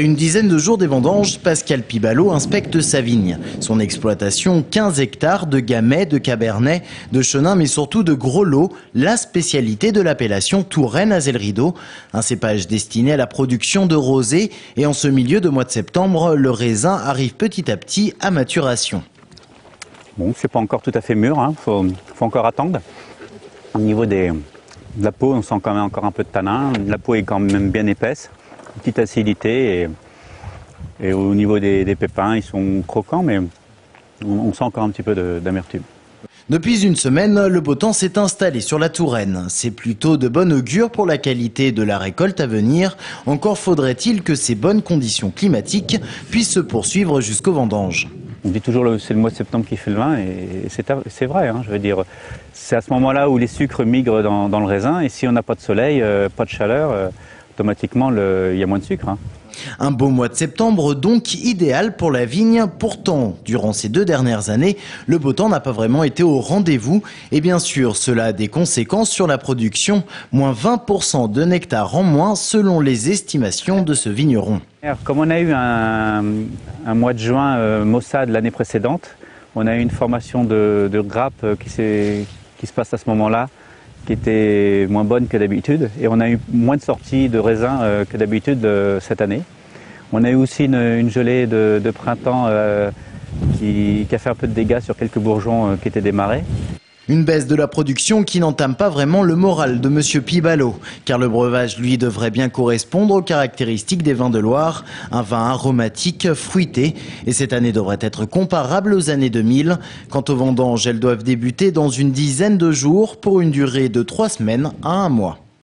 Une dizaine de jours des vendanges, Pascal Pibalo inspecte sa vigne. Son exploitation, 15 hectares de gamay, de cabernet, de chenin, mais surtout de gros lots, la spécialité de l'appellation Touraine Azelrido, un cépage destiné à la production de rosé. Et en ce milieu de mois de septembre, le raisin arrive petit à petit à maturation. Bon, c'est pas encore tout à fait mûr, hein. Faut encore attendre. Au niveau de la peau, on sent quand même encore un peu de tanin. La peau est quand même bien épaisse. Petite acidité et au niveau des pépins, ils sont croquants, mais on sent encore un petit peu d'amertume. Depuis une semaine, le beau temps s'est installé sur la Touraine. C'est plutôt de bon augure pour la qualité de la récolte à venir. Encore faudrait-il que ces bonnes conditions climatiques puissent se poursuivre jusqu'aux vendanges. On dit toujours que c'est le mois de septembre qui fait le vin, et c'est vrai, hein, je veux dire. C'est à ce moment-là où les sucres migrent dans le raisin, et si on n'a pas de soleil, pas de chaleur, automatiquement il y a moins de sucre, hein. Un beau mois de septembre donc idéal pour la vigne. Pourtant, durant ces 2 dernières années, le beau temps n'a pas vraiment été au rendez-vous. Et bien sûr, cela a des conséquences sur la production. Moins 20% de nectar en moins selon les estimations de ce vigneron. Comme on a eu un mois de juin maussade l'année précédente, on a eu une formation de grappes qui se passe à ce moment-là, qui était moins bonne que d'habitude, et on a eu moins de sorties de raisins que d'habitude cette année. On a eu aussi une gelée de printemps qui a fait un peu de dégâts sur quelques bourgeons qui étaient démarrés. Une baisse de la production qui n'entame pas vraiment le moral de Monsieur Pibalo, car le breuvage, lui, devrait bien correspondre aux caractéristiques des vins de Loire, un vin aromatique, fruité, et cette année devrait être comparable aux années 2000. Quant aux vendanges, elles doivent débuter dans une dizaine de jours pour une durée de 3 semaines à 1 mois.